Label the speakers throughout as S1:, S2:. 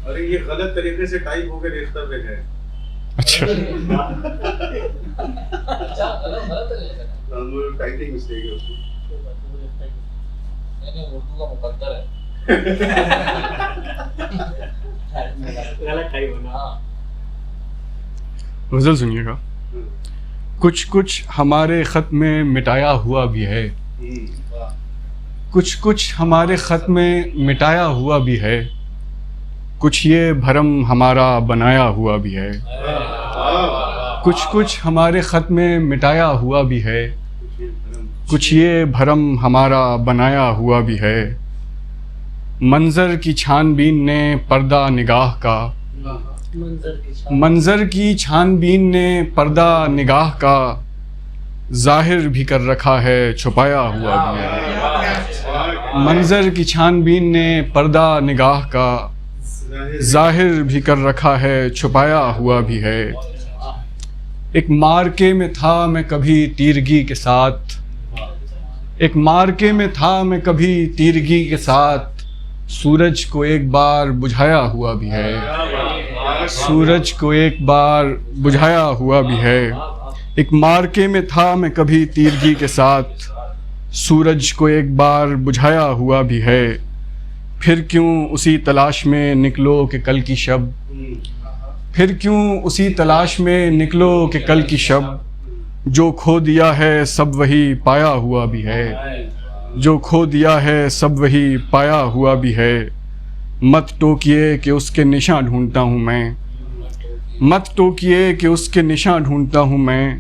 S1: ارے یہ غلط طریقے سے ٹائپ ہو کے ریختہ پہ گئے.
S2: اچھا
S1: ٹائپنگ مسٹیک ہے اس کی.
S3: اردو کا مقدر ہے.
S2: غزل سنیے گا. کچھ کچھ ہمارے خط میں مٹایا ہوا بھی ہے, کچھ کچھ ہمارے خط میں مٹایا ہوا بھی ہے, کچھ یہ بھرم ہمارا بنایا ہوا بھی ہے. کچھ کچھ ہمارے خط میں مٹایا ہوا بھی ہے, کچھ یہ بھرم ہمارا بنایا ہوا بھی ہے. منظر کی چھان بین نے پردہ نگاہ کا, منظر کی چھان بین نے پردہ نگاہ کا ظاہر بھی کر رکھا ہے چھپایا ہوا بھی ہے. منظر کی چھان بین نے پردہ نگاہ کا ظاہر بھی کر رکھا ہے چھپایا ہوا بھی ہے. ایک مارکے میں تھا میں کبھی تیرگی کے ساتھ, ایک مارکے میں تھا میں کبھی تیرگی کے ساتھ, سورج کو ایک بار بجھایا ہوا بھی ہے, سورج کو ایک بار بجھایا ہوا بھی ہے. ایک مارکے میں تھا میں کبھی تیرگی کے ساتھ, سورج کو ایک بار بجھایا ہوا بھی ہے. پھر کیوں اسی تلاش میں نکلو کہ کل کی شب, پھر کیوں اسی تلاش میں نکلو کہ کل کی شب, جو کھو دیا ہے سب وہی پایا ہوا بھی ہے, جو کھو دیا ہے سب وہی پایا ہوا بھی ہے. مت ٹوکیے کہ اس کے نشاں ڈھونڈتا ہوں میں, مت ٹوکیے کہ اس کے نشاں ڈھونڈتا ہوں میں,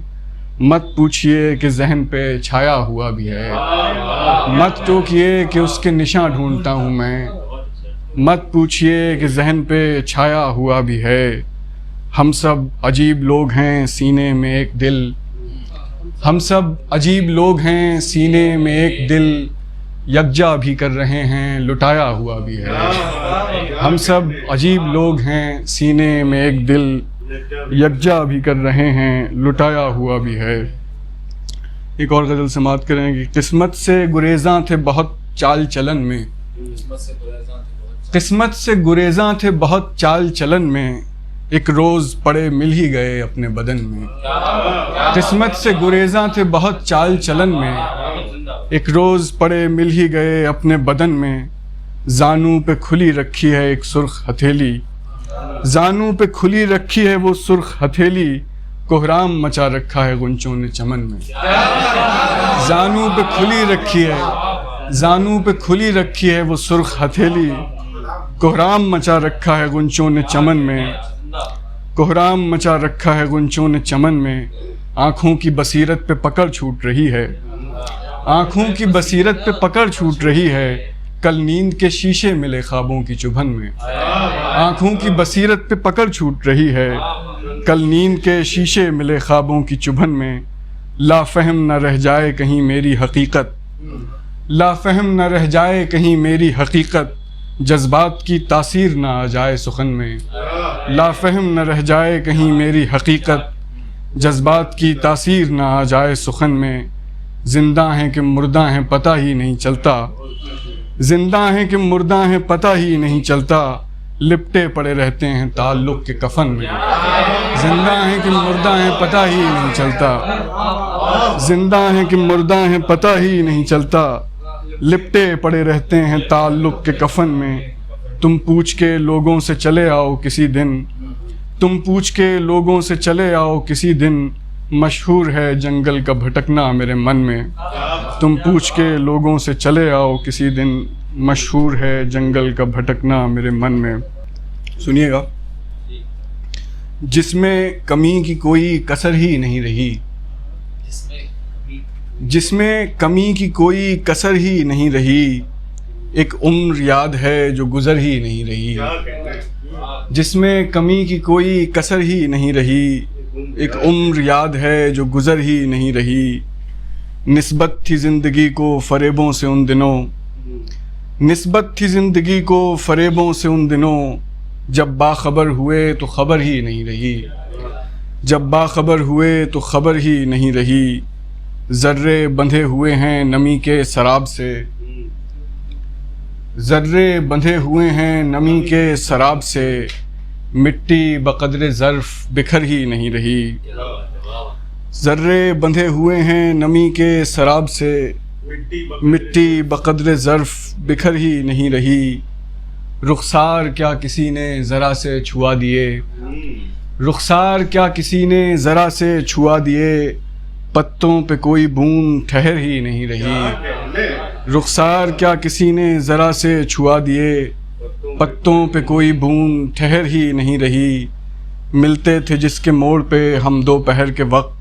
S2: مت پوچھئے کہ ذہن پہ چھایا ہوا بھی ہے. مت ٹوکیے کہ اس کے نشاں ڈھونڈتا ہوں میں, مت پوچھئے کہ ذہن پہ چھایا ہوا بھی ہے. ہم سب عجیب لوگ ہیں سینے میں ایک دل, ہم سب عجیب لوگ ہیں سینے میں ایک دل, یکجا بھی کر رہے ہیں لٹایا ہوا بھی ہے. ہم سب عجیب لوگ ہیں سینے میں ایک دل, یکجا بھی کر رہے ہیں لٹایا ہوا بھی ہے. ایک اور غزل سماعت کریں گے. قسمت سے گریزاں تھے بہت چال چلن میں, قسمت سے گریزاں تھے بہت چال چلن میں, ایک روز پڑے مل ہی گئے اپنے بدن میں. قسمت سے گریزاں تھے بہت چال چلن میں, ایک روز پڑے مل ہی گئے اپنے بدن میں. زانو پہ کھلی رکھی ہے ایک سرخ ہتھیلی, زانو پہ کھلی رکھی ہے وہ سرخ ہتھیلی, کوہرام مچا رکھا ہے غنچوں نے چمن میں. زانو پہ کھلی رکھی ہے, زانو پہ کھلی رکھی ہے وہ سرخ ہتھیلی, کوہرام مچا رکھا ہے غنچوں نے چمن میں. کوہرام مچا رکھا ہے غنچوں نے چمن میں. آنکھوں کی بصیرت پہ پکڑ چھوٹ رہی ہے, آنکھوں کی بصیرت پہ پکڑ چھوٹ رہی ہے, کل نیند کے شیشے ملے خوابوں کی چبھن میں. آنکھوں کی بصیرت پہ پکڑ چھوٹ رہی ہے, کل نیند کے شیشے ملے خوابوں کی چبھن میں. لا فہم نہ رہ جائے کہیں میری حقیقت, لا فہم نہ رہ جائے کہیں میری حقیقت, جذبات کی تاثیر نہ آ جائے سخن میں. لا فہم نہ رہ جائے کہیں میری حقیقت, جذبات کی تاثیر نہ آ جائے سخن میں. زندہ ہیں کہ مردہ ہیں پتہ ہی نہیں چلتا, زندہ ہیں کہ مردہ ہیں پتہ ہی نہیں چلتا, لپٹے پڑے رہتے ہیں تعلق کے کفن میں. زندہ ہیں کہ مردہ ہیں پتہ ہی نہیں چلتا, زندہ ہیں کہ مردہ ہیں پتہ ہی نہیں چلتا, لپٹے پڑے رہتے ہیں تعلق کے کفن میں. تم پوچھ کے لوگوں سے چلے آؤ کسی دن, تم پوچھ کے لوگوں سے چلے آؤ کسی دن, مشہور ہے جنگل کا بھٹکنا میرے من میں. تم پوچھ کے لوگوں سے چلے آؤ کسی دن, مشہور ہے جنگل کا بھٹکنا میرے من میں. سنیے گا. جس میں کمی کی کوئی کسر ہی نہیں رہی, جس میں کمی کی کوئی کسر ہی نہیں رہی, ایک عمر یاد ہے جو گزر ہی نہیں رہی. جس میں کمی کی کوئی کسر ہی نہیں رہی, ایک عمر یاد ہے جو گزر ہی نہیں رہی. نسبت تھی زندگی کو فریبوں سے ان دنوں, نسبت تھی زندگی کو فریبوں سے ان دنوں, جب باخبر ہوئے تو خبر ہی نہیں رہی. جب باخبر ہوئے تو خبر ہی نہیں رہی. ذرے بندھے ہوئے ہیں نمی کے سراب سے, ذرے بندھے ہوئے ہیں نمی کے سراب سے، مٹی بقدر ظرف بکھر ہی نہیں رہی۔ ذرے بندھے ہوئے ہیں نمی کے سراب سے، مٹی بقدر ظرف بکھر ہی نہیں رہی۔ رخسار کیا کسی نے ذرا سے چھوا دیے، رخسار کیا کسی نے ذرا سے چھوا دیے، پتوں پہ کوئی بوند ٹھہر ہی نہیں رہی۔ رخسار کیا کسی نے ذرا سے چھوا دیے، پتوں پہ کوئی بوند ٹھہر ہی نہیں رہی۔ ملتے تھے جس کے موڑ پہ ہم دوپہر کے وقت،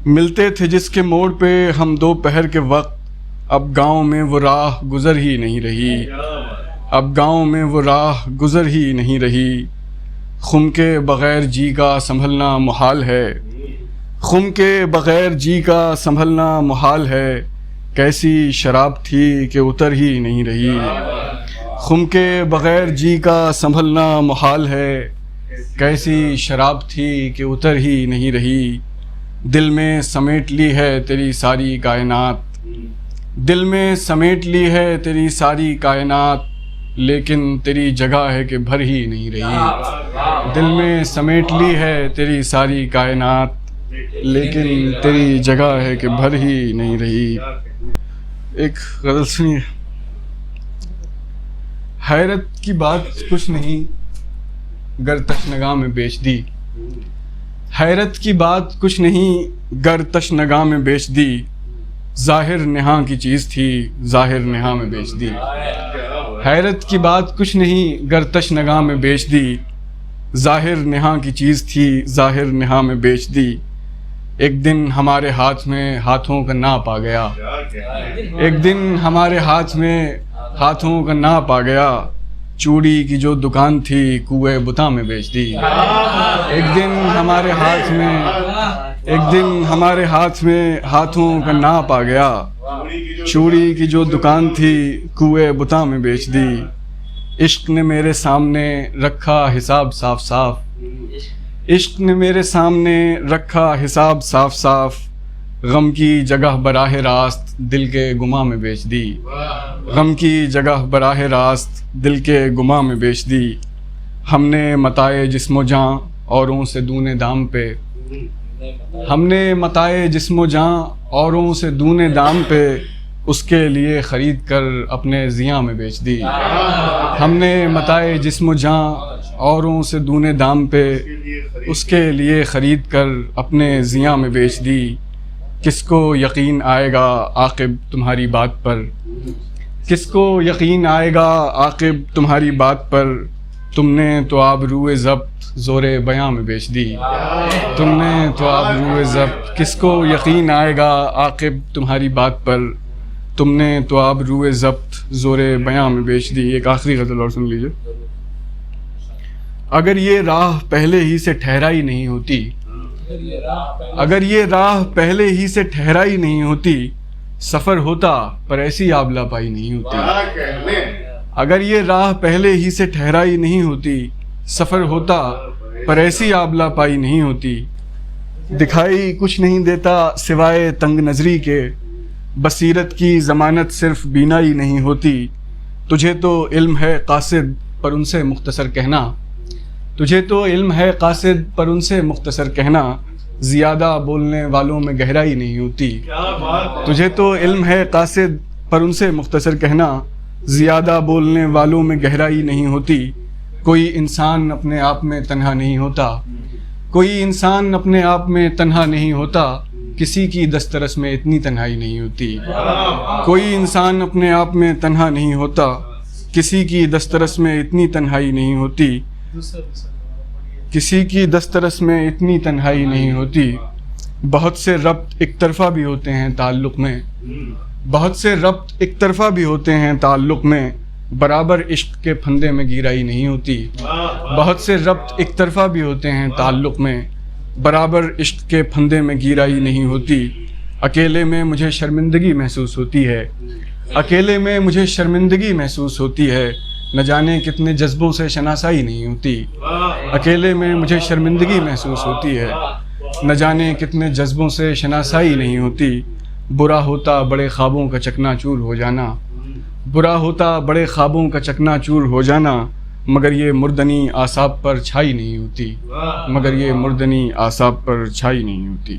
S2: ملتے تھے جس کے موڑ پہ ہم دوپہر کے وقت، اب گاؤں میں وہ راہ گزر ہی نہیں رہی، اب گاؤں میں وہ راہ گزر ہی نہیں رہی۔ خم کے بغیر جی کا سنبھلنا محال ہے، خم کے بغیر جی کا سنبھلنا محال ہے، کیسی شراب تھی کہ اتر ہی نہیں رہی۔ خم کے بغیر جی کا سنبھلنا محال ہے، کیسی شراب تھی کہ اتر ہی نہیں رہی۔ دل میں سمیٹ لی ہے تیری ساری کائنات، دل میں سمیٹ لی ہے تیری ساری کائنات، لیکن تیری جگہ ہے کہ بھر ہی نہیں رہی۔ دل میں سمیٹ لی ہے تیری ساری کائنات، لیکن تیری جگہ ہے کہ بھر ہی نہیں رہی۔ ایک غزل سنیے۔ حیرت کی بات کچھ نہیں گر تشنگاہ میں بیچ دی، حیرت کی بات کچھ نہیں گر تشنگاہ میں بیچ دی، ظاہر نہاں کی چیز تھی ظاہر نہاں میں بیچ دی۔ حیرت کی بات کچھ نہیں گر تشنگاہ میں بیچ دی، ظاہر نہاں کی چیز تھی ظاہر نہاں میں بیچ دی۔ ایک دن ہمارے ہاتھ میں ہاتھوں کا ناپ آ گیا، ایک دن ہمارے ہاتھ میں ہاتھوں کا ناپ آ گیا، چوڑی کی جو دکان تھی کوئے بتا میں بیچ دی۔ ایک دن ہمارے ہاتھ میں، ایک دن ہمارے ہاتھ میں ہاتھوں کا ناپ آ گیا، چوڑی کی جو دکان تھی کوئے بتا میں بیچ دی۔ عشق نے میرے سامنے رکھا حساب صاف صاف، عشق نے میرے سامنے رکھا حساب صاف صاف، غم کی جگہ براہ راست دل کے گماں میں بیچ دی، غم کی جگہ براہ راست دل کے گماں میں بیچ دی۔ ہم نے متائے جسم و جاں اوروں سے دونے دام پہ، ہم نے متائے جسم و جاں اوروں سے دونے دام پہ، اس کے لیے خرید کر اپنے زیاں میں بیچ دی۔ ہم نے متائے جسم و جاں اوروں سے دونے دام پہ، اس کے لیے خرید کر اپنے زیاں میں بیچ دی۔ کس کو یقین آئے گا عاقب تمہاری بات پر، کس کو یقین آئے گا عاقب تمہاری بات پر، تم نے تو آبروئے ضبط زور بیاں میں بیچ دی، تم نے تو آبروئے ضبط، کس کو یقین آئے گا عاقب تمہاری بات پر، تم نے تو آبروئے ضبط زور بیاں میں بیچ دی۔ ایک آخری غزل اور سن لیجیے۔ اگر یہ راہ پہلے ہی سے ٹھہرائی نہیں ہوتی، اگر یہ راہ پہلے ہی سے ٹھہرائی نہیں ہوتی، سفر ہوتا پر ایسی آبلا پائی نہیں ہوتی۔ اگر یہ راہ پہلے ہی سے ٹھہرائی نہیں ہوتی، سفر ہوتا پر ایسی آبلا پائی نہیں ہوتی۔ دکھائی کچھ نہیں دیتا سوائے تنگ نظری کے، بصیرت کی ضمانت صرف بینائی نہیں ہوتی۔ تجھے تو علم ہے قاصد پر ان سے مختصر کہنا، تجھے تو علم ہے قاصد پر ان سے مختصر کہنا، زیادہ بولنے والوں میں گہرائی نہیں ہوتی۔ تجھے تو علم ہے قاصد پر ان سے مختصر کہنا، زیادہ بولنے والوں میں گہرائی نہیں ہوتی۔ کوئی انسان اپنے آپ میں تنہا نہیں ہوتا، کوئی انسان اپنے آپ میں تنہا نہیں ہوتا، کسی کی دسترس میں اتنی تنہائی نہیں ہوتی۔ کوئی انسان اپنے آپ میں تنہا نہیں ہوتا، کسی کی دسترس میں اتنی تنہائی نہیں ہوتی، کسی کی دسترس میں اتنی تنہائی نہیں ہوتی۔ بہت سے ربط ایک طرفہ بھی ہوتے ہیں تعلق میں، بہت سے ربط ایک طرفہ بھی ہوتے ہیں تعلق میں، برابر عشق کے پھندے میں گیرائی نہیں ہوتی۔ بہت سے ربط ایک طرفہ بھی ہوتے ہیں تعلق میں، برابر عشق کے پھندے میں گیرائی نہیں ہوتی۔ اکیلے میں مجھے شرمندگی محسوس ہوتی ہے، اکیلے میں مجھے شرمندگی محسوس ہوتی ہے، نہ جانے کتنے جذبوں سے شناسائی نہیں ہوتی۔ اکیلے میں مجھے شرمندگی محسوس ہوتی ہے، نہ جانے کتنے جذبوں سے شناسائی نہیں ہوتی۔ برا ہوتا بڑے خوابوں کا چکنا چور ہو جانا، برا ہوتا بڑے خوابوں کا چکنا چور ہو جانا، مگر یہ مردنی اعصاب پر چھائی نہیں ہوتی، مگر یہ مردنی اعصاب پر چھائی نہیں ہوتی۔